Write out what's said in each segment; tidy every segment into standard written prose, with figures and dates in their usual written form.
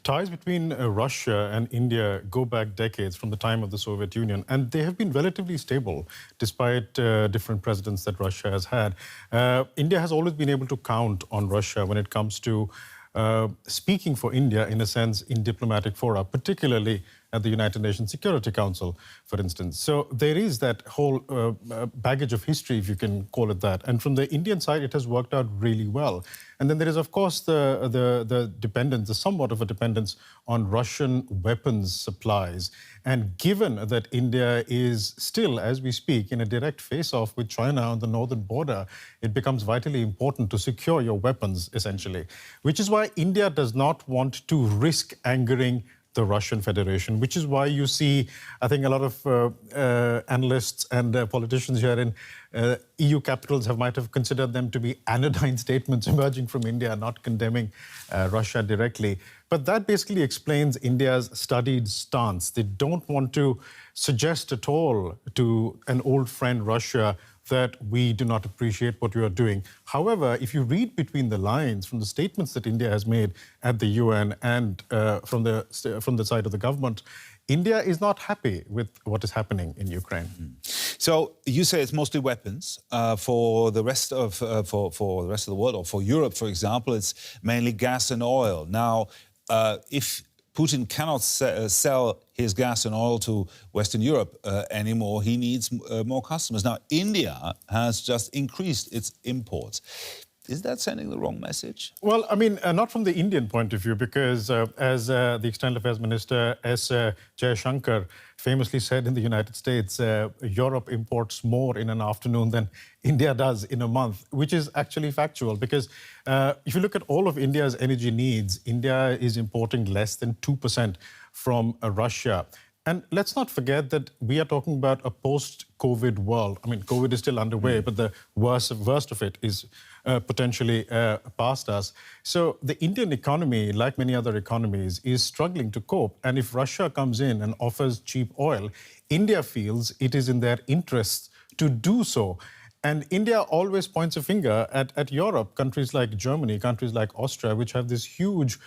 ties between Russia and India go back decades from the time of the Soviet Union, and they have been relatively stable despite different presidents that Russia has had. India has always been able to count on Russia when it comes to speaking for India, in a sense, in diplomatic fora, particularly at the United Nations Security Council, for instance. So there is that whole baggage of history, if you can call it that. And from the Indian side, it has worked out really well. And then there is, of course, the dependence, the somewhat of a dependence on Russian weapons supplies. And given that India is still, as we speak, in a direct face-off with China on the northern border, it becomes vitally important to secure your weapons, essentially. Which is why India does not want to risk angering the Russian Federation, which is why you see, I think, a lot of analysts and politicians here in EU capitals might have considered them to be anodyne statements emerging from India, not condemning Russia directly. But that basically explains India's studied stance. They don't want to suggest at all to an old friend, Russia, that we do not appreciate what you are doing. However, if you read between the lines from the statements that India has made at the UN and from the side of the government, India is not happy with what is happening in Ukraine. So you say it's mostly weapons for the rest of for the rest of the world, or for Europe, for example, it's mainly gas and oil. Now, if Putin cannot sell his gas and oil to Western Europe anymore, he needs more customers. Now, India has just increased its imports. Is that sending the wrong message? Well, I mean, not from the Indian point of view, because as the External Affairs Minister S. Jaishankar famously said in the United States, Europe imports more in an afternoon than India does in a month, which is actually factual. Because if you look at all of India's energy needs, India is importing less than 2% from Russia. And let's not forget that we are talking about a post-COVID world. I mean, COVID is still underway, but the worst of it is potentially past us. So the Indian economy, like many other economies, is struggling to cope. And if Russia comes in and offers cheap oil, India feels it is in their interests to do so. And India always points a finger at Europe, countries like Germany, countries like Austria, which have this huge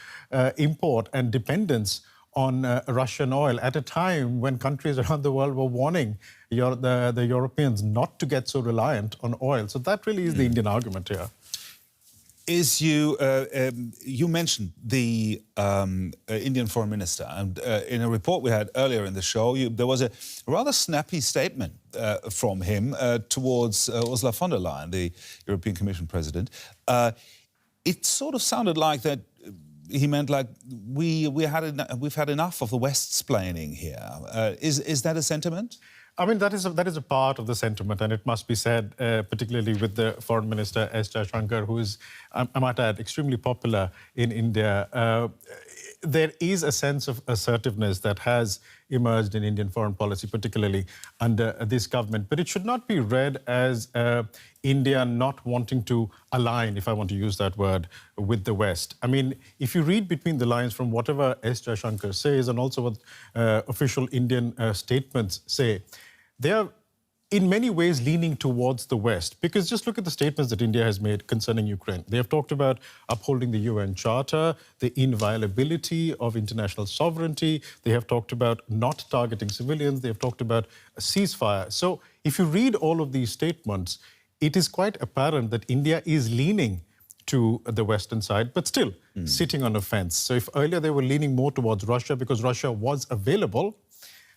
import and dependence on Russian oil at a time when countries around the world were warning the Europeans not to get so reliant on oil. So that really is the Indian argument here. You mentioned the Indian Foreign Minister, and in a report we had earlier in the show, there was a rather snappy statement from him towards Ursula von der Leyen, the European Commission President. It sort of sounded like that he meant like we've had enough of the West-splaining here. Is that a sentiment? I mean, that is a part of the sentiment, and it must be said, particularly with the Foreign Minister S. Jaishankar, who is, I might add, extremely popular in India. There is a sense of assertiveness that has emerged in Indian foreign policy, particularly under this government. But it should not be read as India not wanting to align, if I want to use that word, with the West. I mean, if you read between the lines from whatever S. Jaishankar says and also what official Indian statements say, they are in many ways leaning towards the West, because just look at the statements that India has made concerning Ukraine. They have talked about upholding the UN Charter, the inviolability of international sovereignty. They have talked about not targeting civilians. They have talked about a ceasefire. So if you read all of these statements, it is quite apparent that India is leaning to the Western side, but still sitting on a fence. So if earlier they were leaning more towards Russia because Russia was available,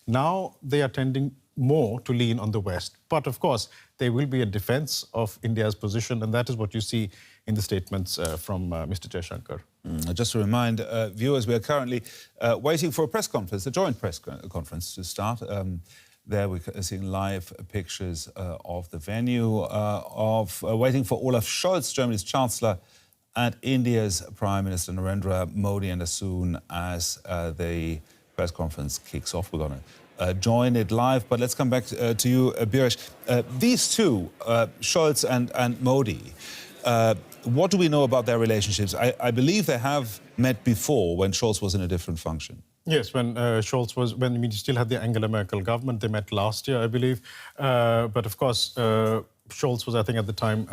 now they are tending more to lean on the West. But of course, there will be a defense of India's position, and that is what you see in the statements from Mr. Jaishankar. Just to remind viewers, we are currently waiting for a press conference, a joint press conference to start. There we're seeing live pictures of the venue, waiting for Olaf Scholz, Germany's Chancellor, and India's Prime Minister Narendra Modi. And as soon as the press conference kicks off, we're going to join it live. But let's come back to you, Birish. These two, Scholz and Modi, what do we know about their relationships? I believe they have met before when Scholz was in a different function. Yes, when Scholz was, when we still had the Angela Merkel government, they met last year, I believe. But of course, Scholz was, I think, at the time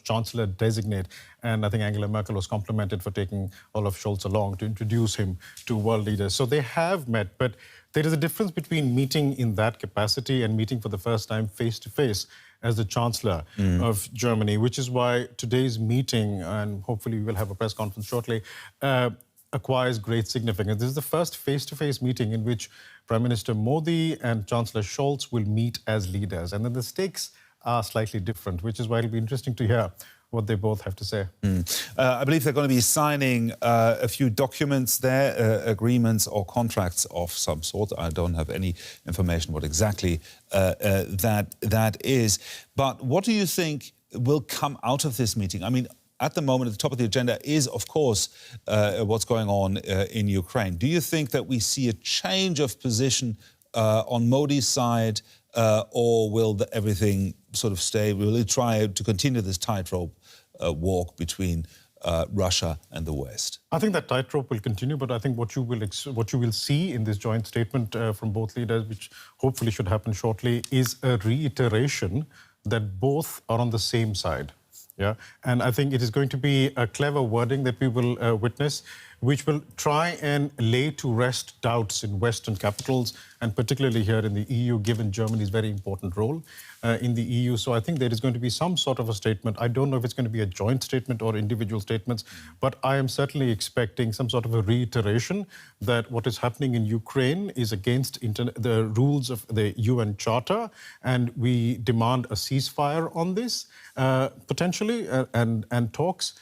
Chancellor designate, and I think Angela Merkel was complimented for taking Olaf Scholz along to introduce him to world leaders. So they have met, but there is a difference between meeting in that capacity and meeting for the first time face-to-face as the Chancellor of Germany, which is why today's meeting, and hopefully we will have a press conference shortly, acquires great significance. This is the first face-to-face meeting in which Prime Minister Modi and Chancellor Scholz will meet as leaders. And then the stakes are slightly different, which is why it'll be interesting to hear what they both have to say. I believe they're going to be signing a few documents there, agreements or contracts of some sort. I don't have any information what exactly that is. But what do you think will come out of this meeting? I mean, at the moment, at the top of the agenda is, of course, what's going on in Ukraine. Do you think that we see a change of position on Modi's side, or will everything sort of stay? Will he try to continue this tightrope walk between Russia and the West? I think that tightrope will continue, but I think what you will see in this joint statement from both leaders, which hopefully should happen shortly, is a reiteration that both are on the same side. Yeah, and I think it is going to be a clever wording that we will witness, which will try and lay to rest doubts in Western capitals, and particularly here in the EU, given Germany's very important role in the EU. So I think there is going to be some sort of a statement. I don't know if it's going to be a joint statement or individual statements, but I am certainly expecting some sort of a reiteration that what is happening in Ukraine is against the rules of the UN Charter, and we demand a ceasefire on this, potentially, and talks.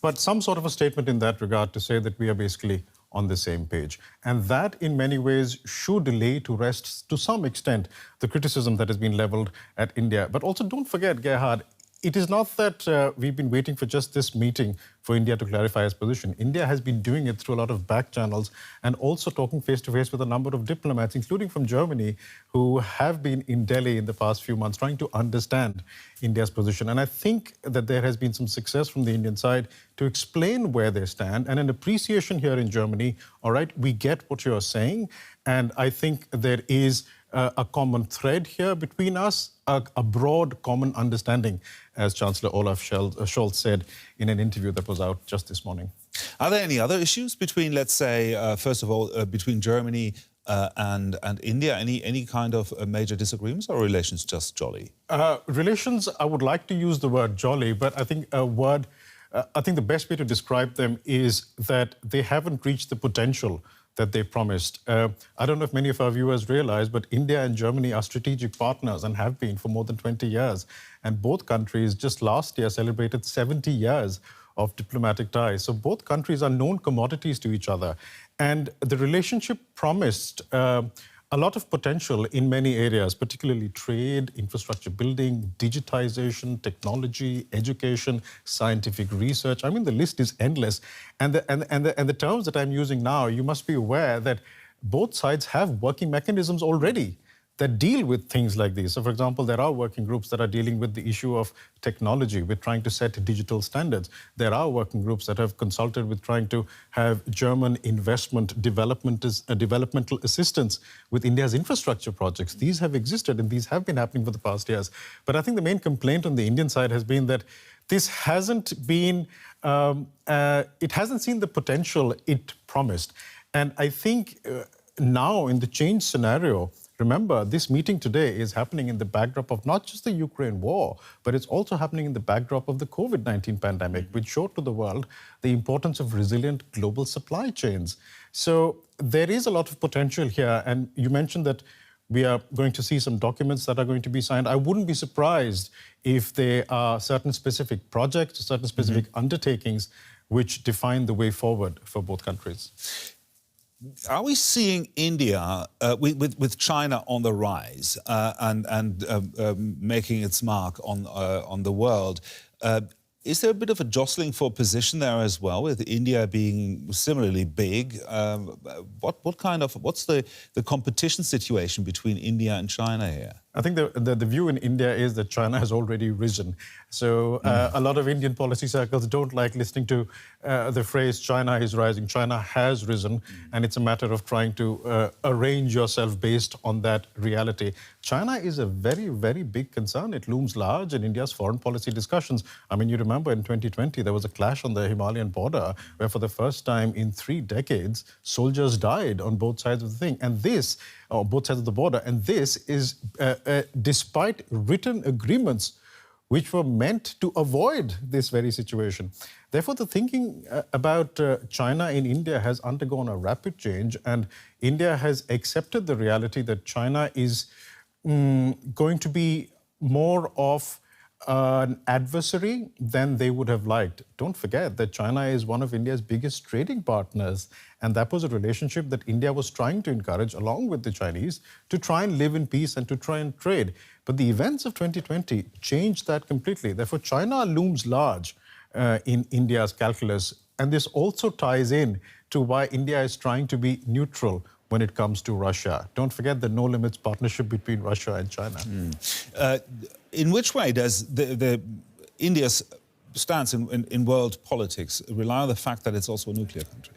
But some sort of a statement in that regard to say that we are basically on the same page. And that, in many ways, should lay to rest, to some extent, the criticism that has been leveled at India. But also, don't forget, Gerhard, it is not that we've been waiting for just this meeting for India to clarify its position. India has been doing it through a lot of back channels and also talking face-to-face with a number of diplomats, including from Germany, who have been in Delhi in the past few months trying to understand India's position. And I think that there has been some success from the Indian side to explain where they stand, and an appreciation here in Germany. All right, we get what you're saying, and I think there is a common thread here between us, a broad common understanding, as Chancellor Olaf Scholz said in an interview that was out just this morning. Are there any other issues between, let's say, first of all, between Germany and India? Any kind of major disagreements, or relations just jolly? Relations, I would like to use the word jolly, but I think I think the best way to describe them is that they haven't reached the potential that they promised. I don't know if many of our viewers realize, but India and Germany are strategic partners and have been for more than 20 years. And both countries just last year celebrated 70 years of diplomatic ties. So both countries are known commodities to each other. And the relationship promised a lot of potential in many areas, particularly trade, infrastructure building, digitization, technology, education, scientific research. I mean, the list is endless. And the terms that I'm using now, you must be aware that both sides have working mechanisms already that deal with things like these. So, for example, there are working groups that are dealing with the issue of technology. We're trying to set digital standards. There are working groups that have consulted with trying to have German developmental assistance with India's infrastructure projects. These have existed and these have been happening for the past years. But I think the main complaint on the Indian side has been that this hasn't been, it hasn't seen the potential it promised. And I think now in the change scenario, remember, this meeting today is happening in the backdrop of not just the Ukraine war, but it's also happening in the backdrop of the COVID-19 pandemic, which showed to the world the importance of resilient global supply chains. So there is a lot of potential here. And you mentioned that we are going to see some documents that are going to be signed. I wouldn't be surprised if there are certain specific projects, certain specific undertakings which define the way forward for both countries. Are we seeing India with China on the rise and making its mark on the world? Is there a bit of a jostling for position there as well, with India being similarly big? What's the competition situation between India and China here? I think the view in India is that China has already risen. So a lot of Indian policy circles don't like listening to the phrase China is rising. China has risen, and it's a matter of trying to arrange yourself based on that reality. China is a very, very big concern. It looms large in India's foreign policy discussions. I mean, you remember in 2020, there was a clash on the Himalayan border where for the first time in 3 decades, soldiers died on both sides of the thing. And this, or both sides of the border, and this is despite written agreements which were meant to avoid this very situation. Therefore, the thinking about China in India has undergone a rapid change, and India has accepted the reality that China is going to be more of an adversary than they would have liked. Don't forget that China is one of India's biggest trading partners, and that was a relationship that India was trying to encourage along with the Chinese to try and live in peace and to try and trade. But the events of 2020 changed that completely. Therefore, China looms large in India's calculus, and this also ties in to why India is trying to be neutral when it comes to Russia. Don't forget the no-limits partnership between Russia and China. In which way does India's stance in world politics rely on the fact that it's also a nuclear country?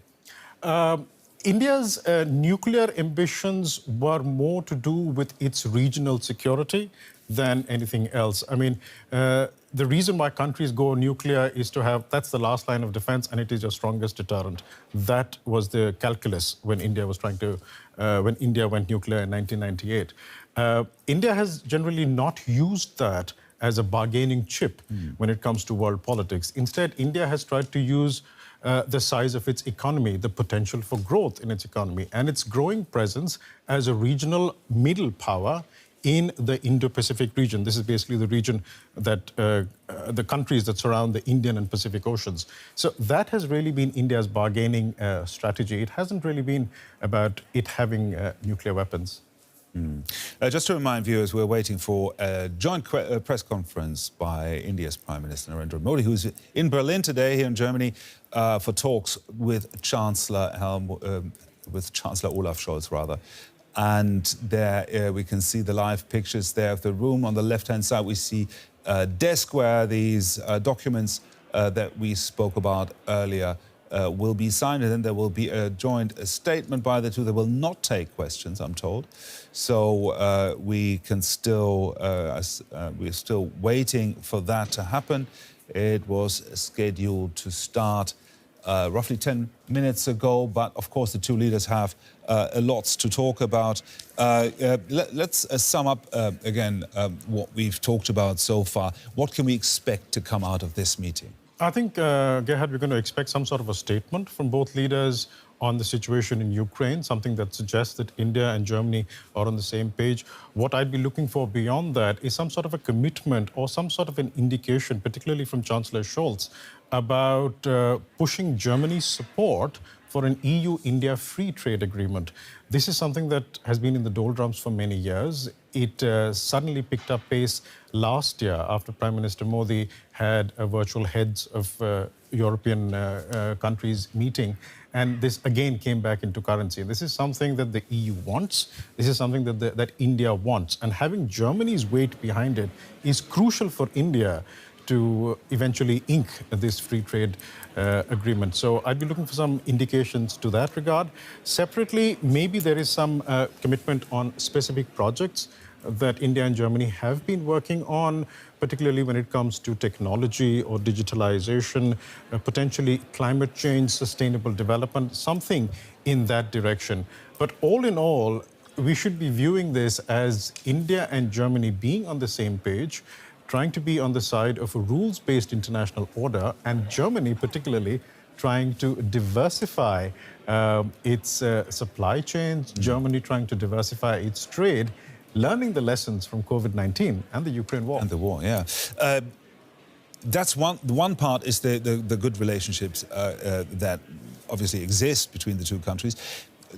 India's nuclear ambitions were more to do with its regional security than anything else. I mean, the reason why countries go nuclear is to have, that's the last line of defense, and it is your strongest deterrent. That was the calculus when India was trying to, when India went nuclear in 1998. India has generally not used that as a bargaining chip when it comes to world politics. Instead, India has tried to use the size of its economy, the potential for growth in its economy, and its growing presence as a regional middle power in the Indo-Pacific region. This is basically the region that, the countries that surround the Indian and Pacific Oceans. So that has really been India's bargaining strategy. It hasn't really been about it having nuclear weapons. Just to remind viewers, we're waiting for a joint press conference by India's Prime Minister Narendra Modi, who's in Berlin today, here in Germany, for talks with Chancellor Olaf Scholz, rather. And there we can see the live pictures there of the room. On the left-hand side, we see a desk where these documents that we spoke about earlier will be signed, and then there will be a joint statement by the two. They will not take questions, I'm told. So we can still, we're still waiting for that to happen. It was scheduled to start roughly 10 minutes ago, but of course the two leaders have lots to talk about. Let's sum up again what we've talked about so far. What can we expect to come out of this meeting? I think, Gerhard, we're going to expect some sort of a statement from both leaders on the situation in Ukraine, something that suggests that India and Germany are on the same page. What I'd be looking for beyond that is some sort of a commitment or some sort of an indication, particularly from Chancellor Scholz, about pushing Germany's support for an EU-India free trade agreement. This is something that has been in the doldrums for many years. It suddenly picked up pace last year after Prime Minister Modi had a virtual heads of European countries meeting. And this again came back into currency. This is something that the EU wants. This is something that, that India wants. And having Germany's weight behind it is crucial for India to eventually ink this free trade agreement. So I'd be looking for some indications to that regard. Separately, maybe there is some commitment on specific projects that India and Germany have been working on, particularly when it comes to technology or digitalization, potentially climate change, sustainable development, something in that direction. But all in all, we should be viewing this as India and Germany being on the same page, trying to be on the side of a rules-based international order, and Germany particularly trying to diversify its supply chains, Germany trying to diversify its trade, learning the lessons from COVID-19 and the Ukraine war. And the war, yeah. That's one part is the good relationships that obviously exist between the two countries.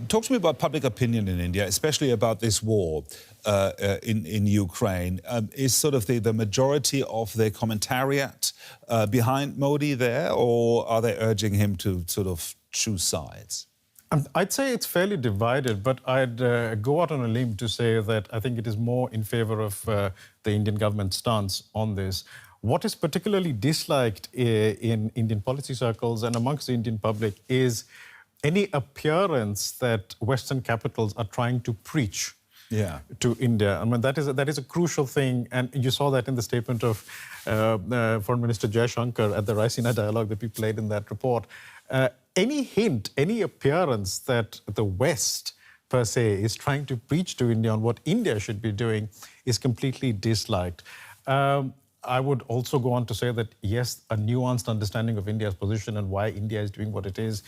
Talk to me about public opinion in India, especially about this war in Ukraine. Is sort of the majority of the commentariat behind Modi there, or are they urging him to sort of choose sides? I'd say it's fairly divided, but I'd go out on a limb to say that I think it is more in favor of the Indian government stance on this. What is particularly disliked in Indian policy circles and amongst the Indian public is any appearance that Western capitals are trying to preach to India. I mean, that is a crucial thing, and you saw that in the statement of Foreign Minister Jaishankar at the Raisina dialogue that we played in that report. Any hint, any appearance that the West, per se, is trying to preach to India on what India should be doing is completely disliked. I would also go on to say that, yes, a nuanced understanding of India's position and why India is doing what it is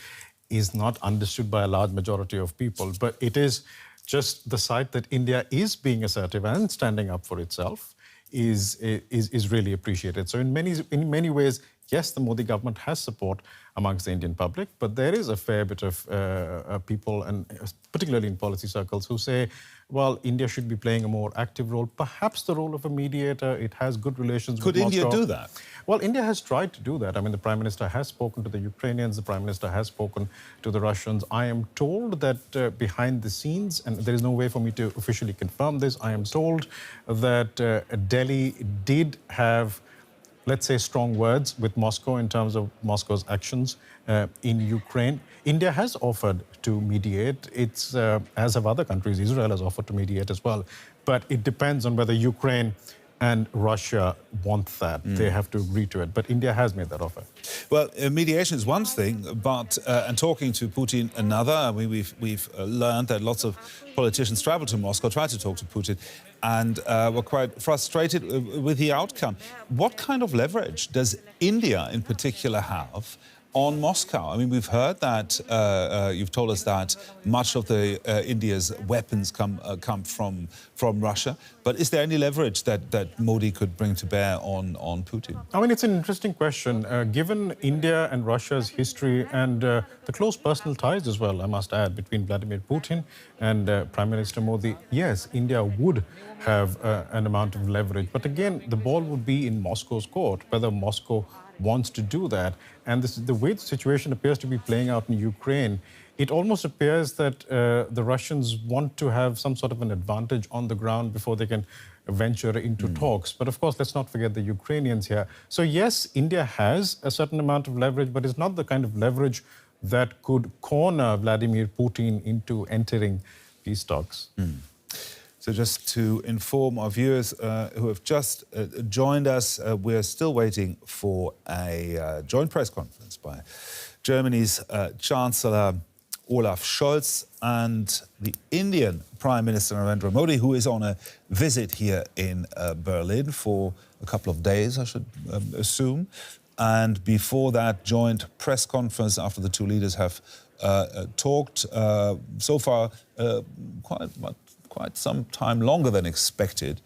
not understood by a large majority of people. But it is just the sight that India is being assertive and standing up for itself is really appreciated. So in many ways, yes, the Modi government has support amongst the Indian public, but there is a fair bit of people, and particularly in policy circles, who say, well, India should be playing a more active role, perhaps the role of a mediator. It has good relations with Moscow. Could India do that? Well, India has tried to do that. I mean, the Prime Minister has spoken to the Ukrainians, the Prime Minister has spoken to the Russians. I am told that behind the scenes, and there is no way for me to officially confirm this, I am told that Delhi did have, let's say, strong words with Moscow in terms of Moscow's actions in Ukraine. India has offered to mediate. It's, as have other countries, Israel has offered to mediate as well. But it depends on whether Ukraine and Russia want that. They have to agree to it. But India has made that offer. Well, mediation is one thing, but and talking to Putin another. I mean, we've learned that lots of politicians travel to Moscow, try to talk to Putin, and were quite frustrated with the outcome. What kind of leverage does India, in particular, have on Moscow? I mean, we've heard that you've told us that much of the India's weapons come from Russia. But is there any leverage that Modi could bring to bear on Putin? I mean, it's an interesting question. Given India and Russia's history and the close personal ties as well, I must add, between Vladimir Putin and Prime Minister Modi, yes, India would have an amount of leverage. But again, the ball would be in Moscow's court, whether Moscow wants to do that. And the way the situation appears to be playing out in Ukraine, it almost appears that the Russians want to have some sort of an advantage on the ground before they can venture into talks. But of course, let's not forget the Ukrainians here. So yes, India has a certain amount of leverage, but it's not the kind of leverage that could corner Vladimir Putin into entering peace talks. So just to inform our viewers who have just joined us, we're still waiting for a joint press conference by Germany's Chancellor Olaf Scholz and the Indian Prime Minister Narendra Modi, who is on a visit here in Berlin for a couple of days, I should assume. And before that joint press conference, after the two leaders have talked, so far quite some time longer than expected,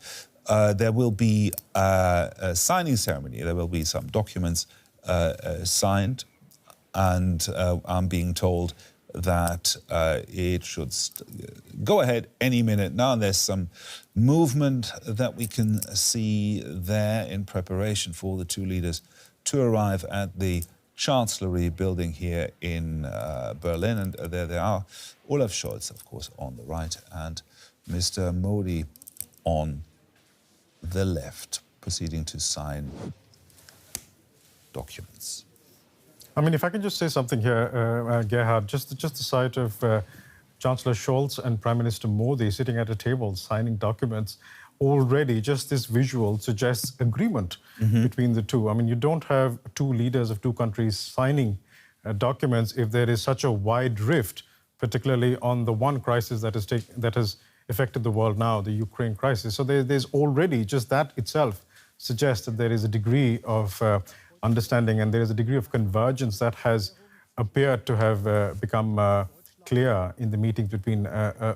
there will be a signing ceremony. There will be some documents signed, and I'm being told that it should go ahead any minute now. And there's some movement that we can see there in preparation for the two leaders to arrive at the Chancellery building here in Berlin. And there they are, Olaf Scholz, of course, on the right, and Mr. Modi on the left, proceeding to sign documents. I mean, if I can just say something here, Gerhard, just the sight of Chancellor Scholz and Prime Minister Modi sitting at a table signing documents, already just this visual suggests agreement between the two. I mean, you don't have two leaders of two countries signing documents if there is such a wide rift, particularly on the one crisis that has affected the world now, the Ukraine crisis. So there's already, just that itself suggests that there is a degree of understanding and there is a degree of convergence that has appeared to have become clear in the meetings between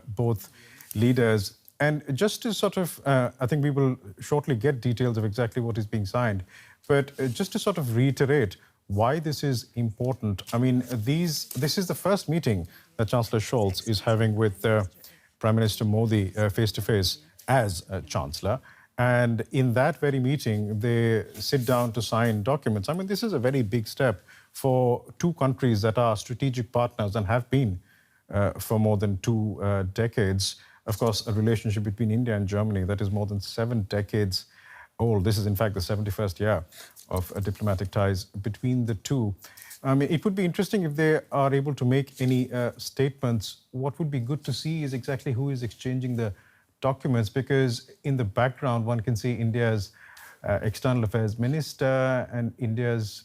both leaders. And just to sort of, I think we will shortly get details of exactly what is being signed, but just to sort of reiterate why this is important. I mean, this is the first meeting that Chancellor Scholz is having with Prime Minister Modi face-to-face as Chancellor. And in that very meeting, they sit down to sign documents. I mean, this is a very big step for two countries that are strategic partners and have been for more than 2 decades. Of course, a relationship between India and Germany that is more than 7 decades old. This is, in fact, the 71st year of diplomatic ties between the two. I mean, it would be interesting if they are able to make any statements. What would be good to see is exactly who is exchanging the documents, because in the background, one can see India's External Affairs Minister and India's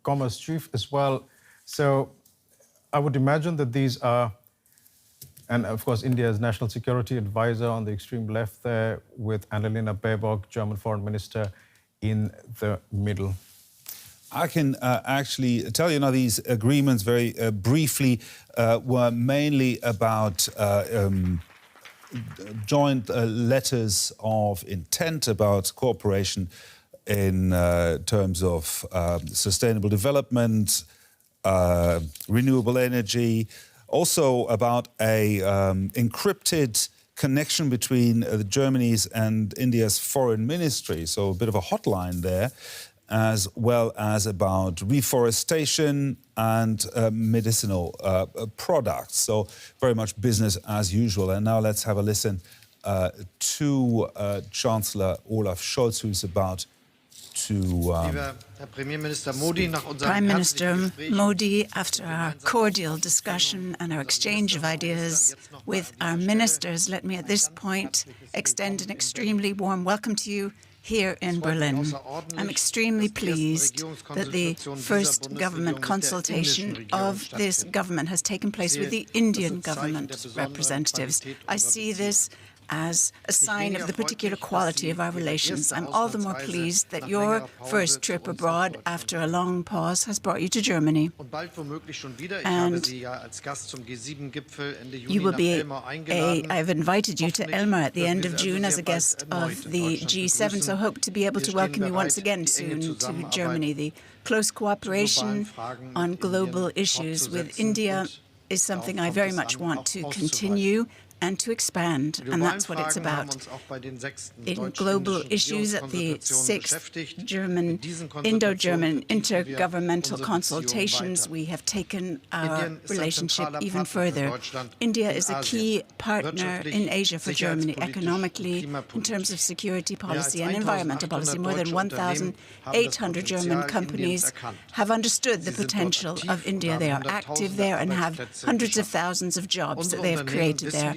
Commerce Chief as well. So I would imagine that these are, and of course, India's National Security Advisor on the extreme left there, with Annalena Baerbock, German Foreign Minister, in the middle. I can actually tell you now these agreements very briefly were mainly about joint letters of intent about cooperation in terms of sustainable development, renewable energy, also about a encrypted connection between Germany's and India's foreign ministry, so a bit of a hotline there, as well as about reforestation and medicinal products. So very much business as usual. And now let's have a listen to Chancellor Olaf Scholz, who's about to... Prime Minister Modi, after our cordial discussion and our exchange of ideas with our ministers, let me at this point extend an extremely warm welcome to you here in Berlin. I'm extremely pleased that the first government consultation of this government has taken place with the Indian government representatives. I see this as a sign of the particular quality of our relations. I'm all the more pleased that your first trip abroad after a long pause has brought you to Germany. And you will be, I've invited you to Elmar at the end of June as a guest of the G7, so hope to be able to welcome you once again soon to Germany. The close cooperation on global issues with India is something I very much want to continue and to expand, and that's what it's about. In global issues at the 6th Indo-German intergovernmental consultations, we have taken our relationship even further. India is a key partner in Asia for Germany economically, in terms of security policy and environmental policy. More than 1,800 German companies have understood the potential of India. They are active there and have hundreds of thousands of jobs that they have created there.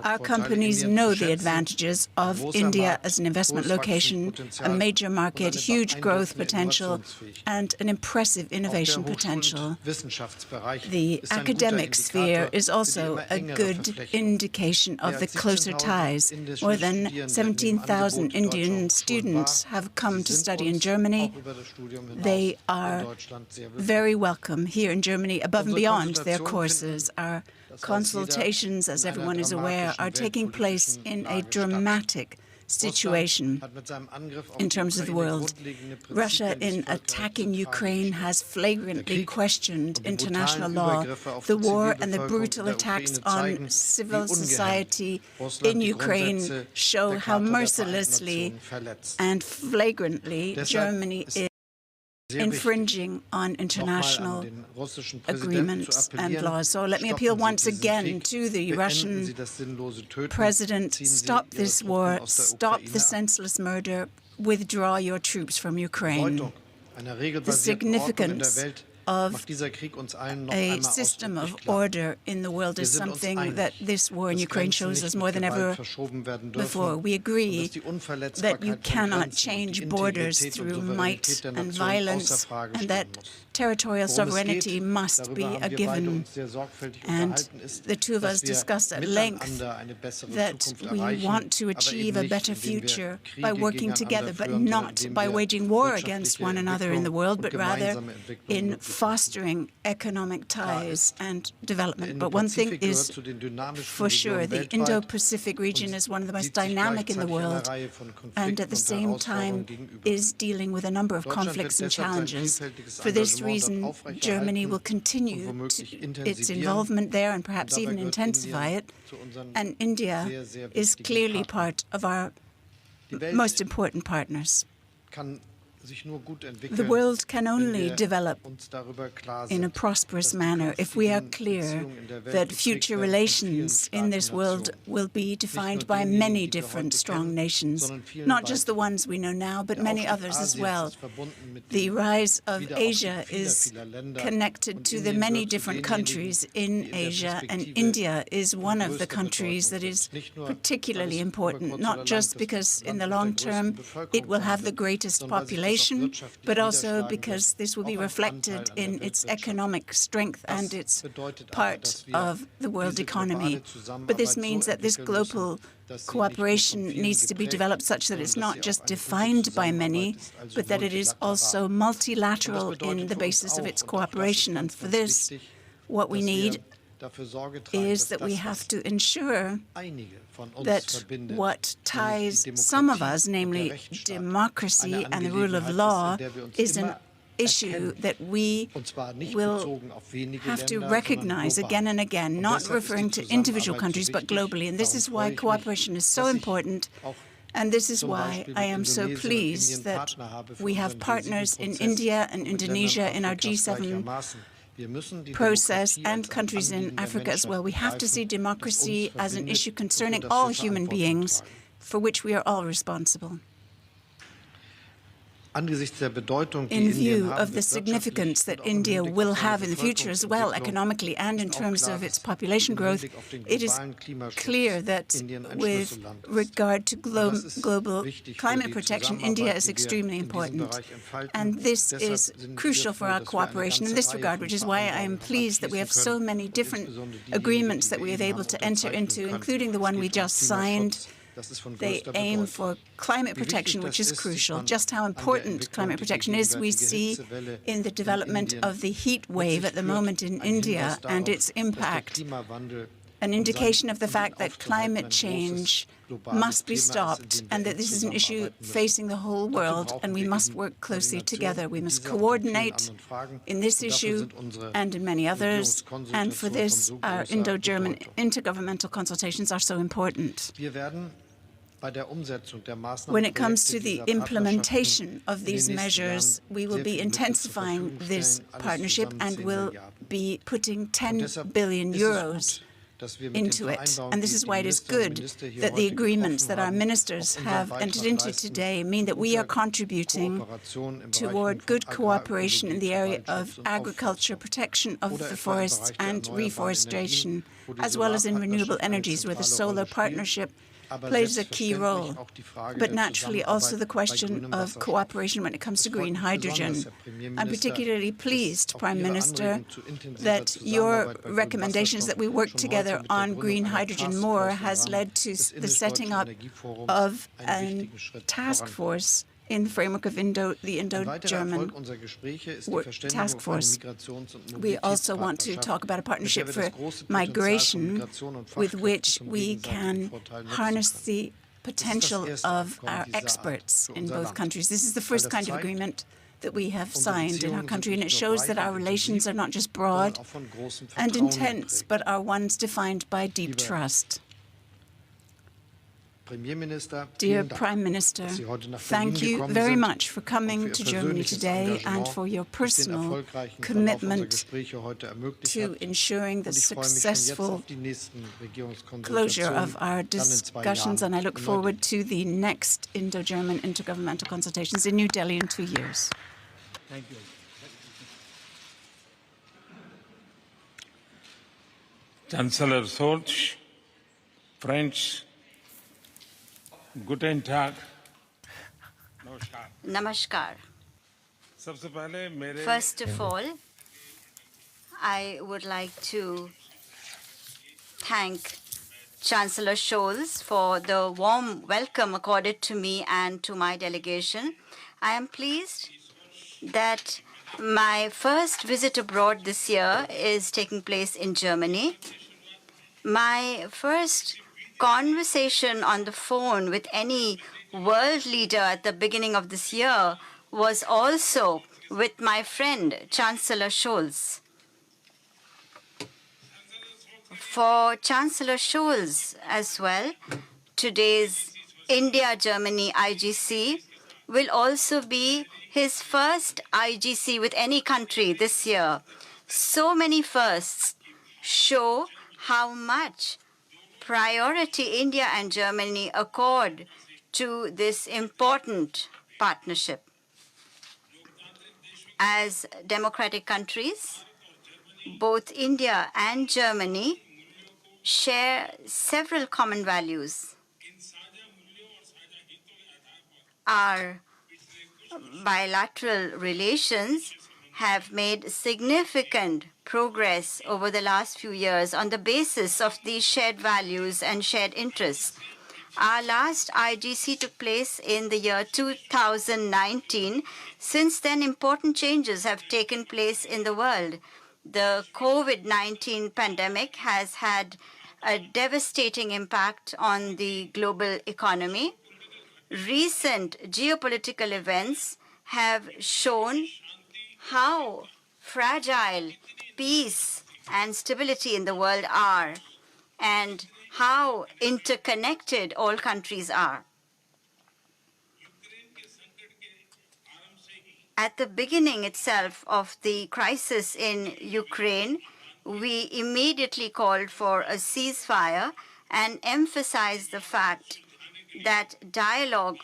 Our companies know the advantages of India as an investment location, a major market, huge growth potential, and an impressive innovation potential. The academic sphere is also a good indication of the closer ties. More than 17,000 Indian students have come to study in Germany. They are very welcome here in Germany, above and beyond their courses. Our consultations, as everyone is aware, are taking place in a dramatic situation in terms of the world. Russia, in attacking Ukraine, has flagrantly questioned international law. The war and the brutal attacks on civil society in Ukraine show how mercilessly and flagrantly Germany is infringing on international agreements and laws. So let me appeal once again to the Russian president: stop this war, stop the senseless murder, withdraw your troops from Ukraine. The significance of a system of order in the world is something that this war in Ukraine shows us more than ever before. We agree that you cannot change borders through might and violence, and that territorial sovereignty must be a given. And the two of us discussed at length that we want to achieve a better future by working together, but not by waging war against one another in the world, but rather in fostering economic ties and development. But one thing is for sure: the Indo-Pacific region is one of the most dynamic in the world, and at the same time is dealing with a number of conflicts and challenges. For this reason, Germany will continue its involvement there and perhaps even intensify it. And India is clearly part of our most important partners. The world can only develop in a prosperous manner if we are clear that future relations in this world will be defined by many different strong nations, not just the ones we know now, but many others as well. The rise of Asia is connected to the many different countries in Asia, and India is one of the countries that is particularly important, not just because in the long term it will have the greatest population, but also because this will be reflected in its economic strength and its part of the world economy. But this means that this global cooperation needs to be developed such that it's not just defined by many, but that it is also multilateral in the basis of its cooperation. And for this, what we need is that we have to ensure that what ties some of us, namely democracy and the rule of law, is an issue that we will have to recognize again and again, not referring to individual countries, but globally. And this is why cooperation is so important. And this is why I am so pleased that we have partners in India and Indonesia in our G7 process and countries in Africa as well. We have to see democracy as an issue concerning all human beings, for which we are all responsible. In view of the significance that India will have in the future as well, economically and in terms of its population growth, it is clear that with regard to global climate protection, India is extremely important. And this is crucial for our cooperation in this regard, which is why I am pleased that we have so many different agreements that we have able to enter into, including the one we just signed. They aim for climate protection, which is crucial. Just how important climate protection is, we see in the development of the heat wave at the moment in India and its impact, an indication of the fact that climate change must be stopped and that this is an issue facing the whole world, and we must work closely together. We must coordinate in this issue and in many others, and for this, our Indo-German intergovernmental consultations are so important. When it comes to the implementation of these measures, we will be intensifying this partnership and will be putting 10 billion euros into it. And this is why it is good that the agreements that our ministers have entered into today mean that we are contributing toward good cooperation in the area of agriculture, protection of the forests and reforestation, as well as in renewable energies, where the solar partnership plays a key role, but naturally also the question of cooperation when it comes to green hydrogen. I'm particularly pleased, Prime Minister, that your recommendations that we work together on green hydrogen more has led to the setting up of a task force in the framework of the Indo-German task force. We also want to talk about a partnership for migration with which we can harness the potential of our experts in both countries. This is the first kind of agreement that we have signed in our country, and it shows that our relations are not just broad and intense, but are ones defined by deep trust. Dear Prime Minister, thank you very much for coming to Germany today and for your personal commitment to ensuring the successful closure of our discussions, and I look forward to the next Indo-German intergovernmental consultations in New Delhi in 2 years. Thank you. Chancellor Scholz, French. Guten Tag. Namaskar. First of all, I would like to thank Chancellor Scholz for the warm welcome accorded to me and to my delegation. I am pleased that my first visit abroad this year is taking place in Germany. My first conversation on the phone with any world leader at the beginning of this year was also with my friend, Chancellor Scholz. For Chancellor Scholz as well, today's India-Germany IGC will also be his first IGC with any country this year. So many firsts show how much priority India and Germany accord to this important partnership. As democratic countries, both India and Germany share several common values. Our bilateral relations have made significant progress over the last few years on the basis of these shared values and shared interests. Our last IGC took place in the year 2019. Since then, important changes have taken place in the world. The COVID-19 pandemic has had a devastating impact on the global economy. Recent geopolitical events have shown how fragile peace and stability in the world are and how interconnected all countries are. At the beginning itself of the crisis in Ukraine, we immediately called for a ceasefire and emphasized the fact that dialogue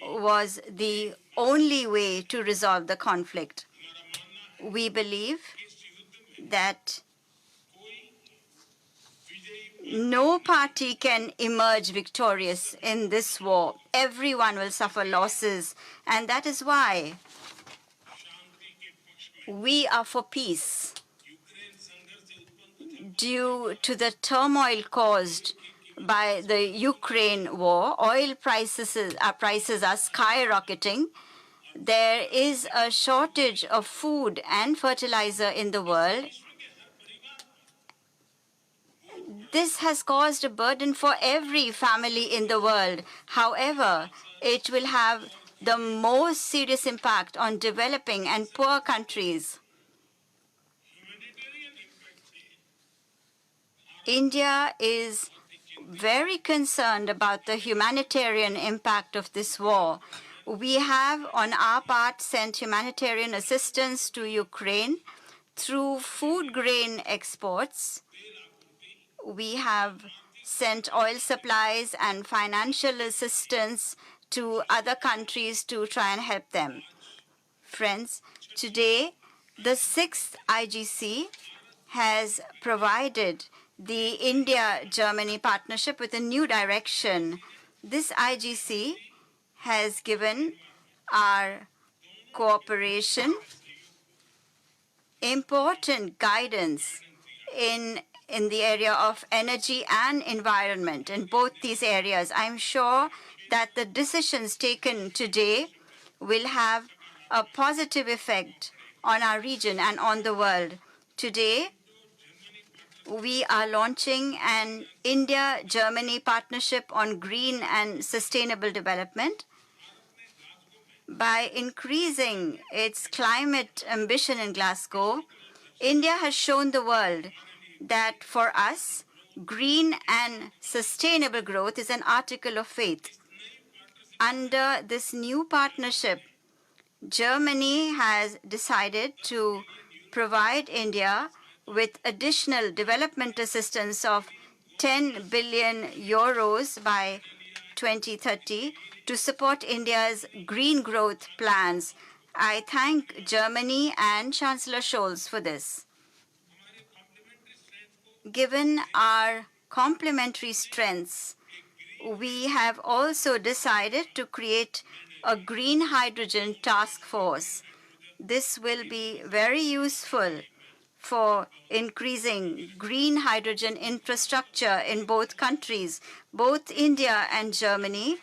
was the only way to resolve the conflict. We believe that no party can emerge victorious in this war. Everyone will suffer losses, and that is why we are for peace. Due to the turmoil caused by the Ukraine war, oil prices are skyrocketing. There is a shortage of food and fertilizer in the world. This has caused a burden for every family in the world. However, it will have the most serious impact on developing and poor countries. India is very concerned about the humanitarian impact of this war. We have, on our part, sent humanitarian assistance to Ukraine through food grain exports. We have sent oil supplies and financial assistance to other countries to try and help them. Friends, today, the 6th IGC has provided the India-Germany partnership with a new direction. This IGC has given our cooperation important guidance in the area of energy and environment. In both these areas, I'm sure that the decisions taken today will have a positive effect on our region and on the world. Today, we are launching an India-Germany partnership on green and sustainable development. By increasing its climate ambition in Glasgow, India has shown the world that for us, green and sustainable growth is an article of faith. Under this new partnership, Germany has decided to provide India with additional development assistance of 10 billion euros by 2030 to support India's green growth plans. I thank Germany and Chancellor Scholz for this. Given our complementary strengths, we have also decided to create a green hydrogen task force. This will be very useful for increasing green hydrogen infrastructure in both countries. Both India and Germany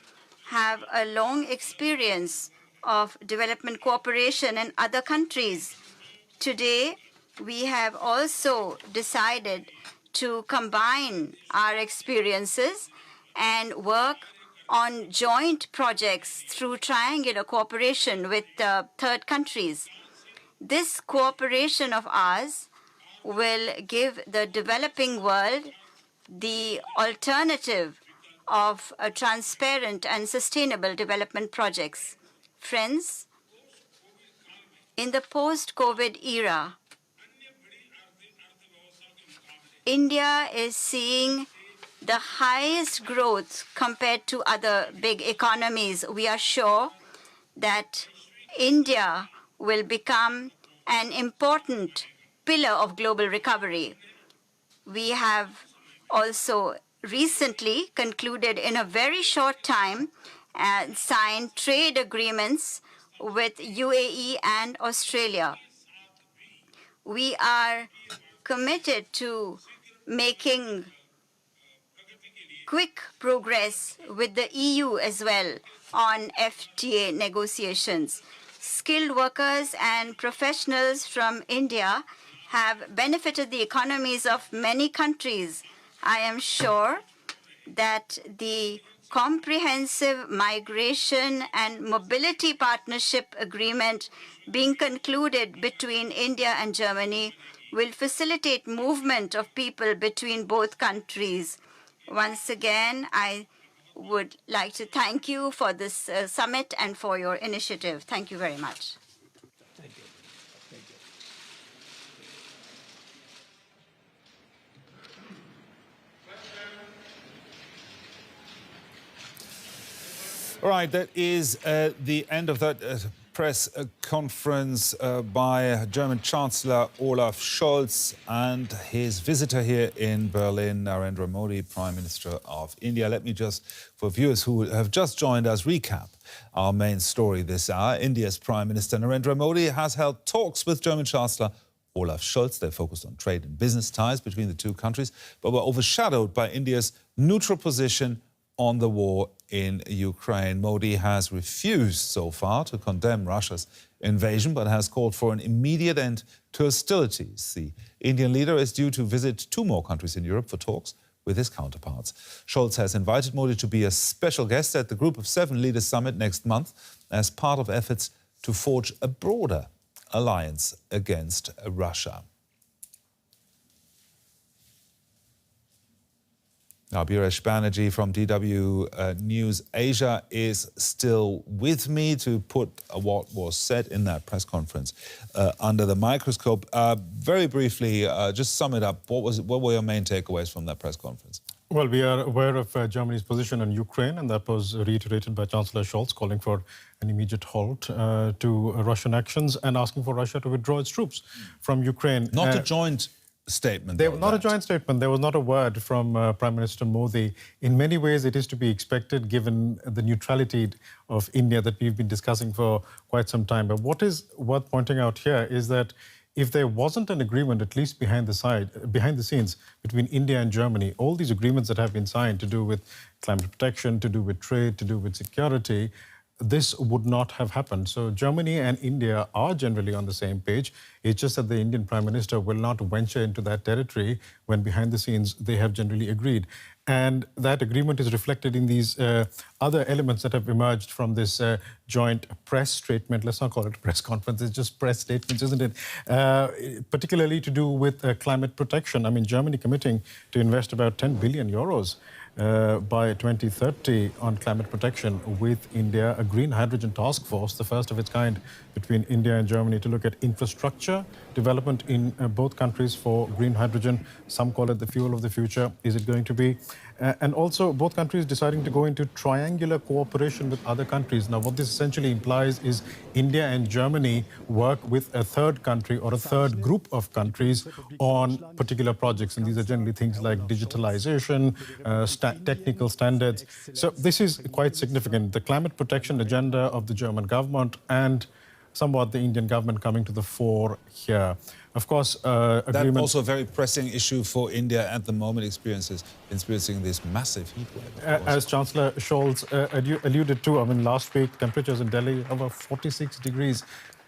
have a long experience of development cooperation in other countries. Today, we have also decided to combine our experiences and work on joint projects through triangular cooperation with third countries. This cooperation of ours will give the developing world the alternative of transparent and sustainable development projects. Friends, In the post-COVID era, India is seeing the highest growth compared to other big economies. We are sure that India will become an important pillar of global recovery. We have also recently concluded in a very short time and signed trade agreements with UAE and Australia. We are committed to making quick progress with the EU as well on FTA negotiations. Skilled workers and professionals from India have benefited the economies of many countries. I am sure that the comprehensive migration and mobility partnership agreement being concluded between India and Germany will facilitate movement of people between both countries. Once again, I would like to thank you for this summit and for your initiative. Thank you very much. Thank you. Thank you. All right, that is the end of that press conference by German Chancellor Olaf Scholz and his visitor here in Berlin, Narendra Modi, Prime Minister of India. Let me just, for viewers who have just joined us, recap our main story this hour. India's Prime Minister Narendra Modi has held talks with German Chancellor Olaf Scholz. They focused on trade and business ties between the two countries, but were overshadowed by India's neutral position on the war in Ukraine. Modi has refused so far to condemn Russia's invasion, but has called for an immediate end to hostilities. The Indian leader is due to visit 2 more countries in Europe for talks with his counterparts. Scholz has invited Modi to be a special guest at the Group of 7 Leaders Summit next month as part of efforts to forge a broader alliance against Russia. Now, Biresh Banerjee from DW News Asia is still with me to put what was said in that press conference under the microscope. Very briefly, just sum it up. What were your main takeaways from that press conference? Well, we are aware of Germany's position on Ukraine, and that was reiterated by Chancellor Scholz, calling for an immediate halt to Russian actions and asking for Russia to withdraw its troops from Ukraine. Not a joint statement. Not a joint statement. There was not a word from Prime Minister Modi. In many ways, it is to be expected given the neutrality of India that we've been discussing for quite some time. But what is worth pointing out here is that if there wasn't an agreement, at least behind the scenes, between India and Germany, all these agreements that have been signed to do with climate protection, to do with trade, to do with security, this would not have happened. So Germany and India are generally on the same page. It's just that the Indian Prime Minister will not venture into that territory when behind the scenes they have generally agreed. And that agreement is reflected in these other elements that have emerged from this joint press statement. Let's not call it a press conference, it's just press statements, isn't it? Particularly to do with climate protection. I mean, Germany committing to invest about 10 billion euros by 2030 on climate protection with India, a green hydrogen task force, the first of its kind between India and Germany to look at infrastructure development in both countries for green hydrogen. Some call it the fuel of the future. Is it going to be? And also both countries deciding to go into triangular cooperation with other countries. Now, what this essentially implies is India and Germany work with a third country or a third group of countries on particular projects. And these are generally things like digitalization, technical standards. So this is quite significant. The climate protection agenda of the German government and somewhat the Indian government coming to the fore here. Of course, That's also a very pressing issue for India at the moment, experiencing this massive heat wave. As Chancellor Scholz alluded to, I mean, last week, temperatures in Delhi over 46 degrees.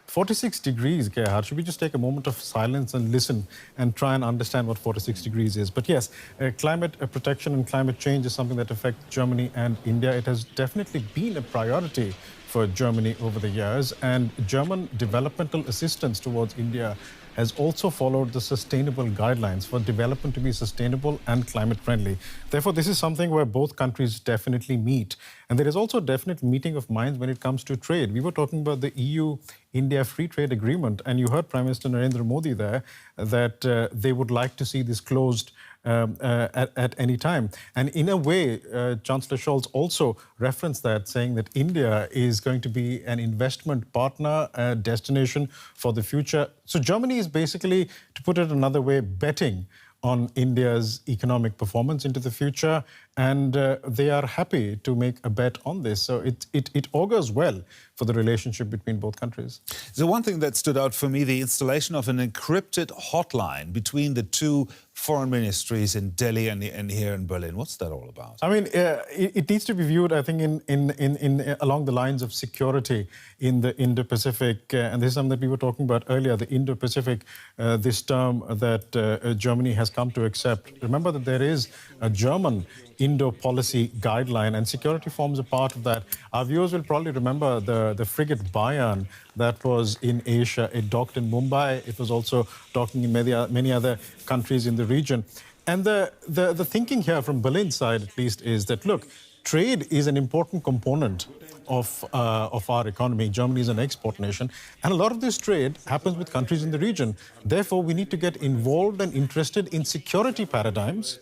46 degrees, Gerhard. Should we just take a moment of silence and listen and try and understand what 46 degrees is? But yes, climate protection and climate change is something that affects Germany and India. It has definitely been a priority for Germany over the years, and German developmental assistance towards India has also followed the sustainable guidelines for development to be sustainable and climate friendly. Therefore, this is something where both countries definitely meet. And there is also a definite meeting of minds when it comes to trade. We were talking about the EU-India Free Trade Agreement, and you heard Prime Minister Narendra Modi there that they would like to see this closed at any time. And in a way, Chancellor Scholz also referenced that, saying that India is going to be an investment partner, a destination for the future. So Germany is basically, to put it another way, betting on India's economic performance into the future, and they are happy to make a bet on this. So it augurs well for the relationship between both countries. So one thing that stood out for me, the installation of an encrypted hotline between the two foreign ministries in Delhi and here in Berlin. What's that all about? I mean, it needs to be viewed, I think, in along the lines of security in the Indo-Pacific, and this is something that we were talking about earlier, the Indo-Pacific, this term that Germany has come to accept. Remember that there is a German Indo-policy guideline, and security forms a part of that. Our viewers will probably remember the frigate Bayan that was in Asia. It docked in Mumbai. It was also docking in many other countries in the region. And the thinking here from Berlin's side, at least, is that, look, trade is an important component of our economy. Germany is an export nation, and a lot of this trade happens with countries in the region. Therefore, we need to get involved and interested in security paradigms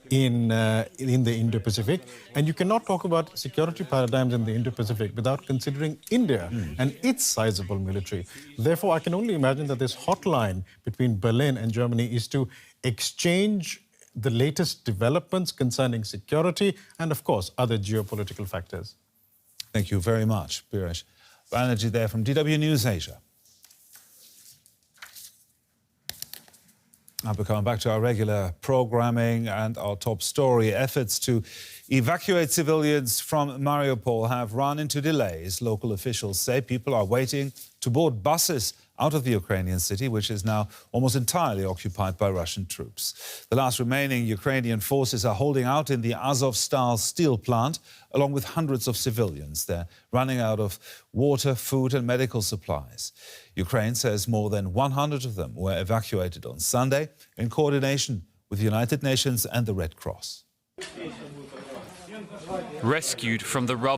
in the Indo-Pacific, and you cannot talk about security paradigms in the Indo-Pacific without considering India and its sizable military. Therefore, I can only imagine that this hotline between Berlin and Germany is to exchange the latest developments concerning security and, of course, other geopolitical factors. Thank you very much, Piyush Banerjee there from DW News Asia. Now we're coming back to our regular programming and our top story. Efforts to evacuate civilians from Mariupol have run into delays. Local officials say people are waiting to board buses out of the Ukrainian city, which is now almost entirely occupied by Russian troops. The last remaining Ukrainian forces are holding out in the Azovstal steel plant, along with hundreds of civilians. They're running out of water, food and medical supplies. Ukraine says more than 100 of them were evacuated on Sunday in coordination with the United Nations and the Red Cross. Rescued from the rubble.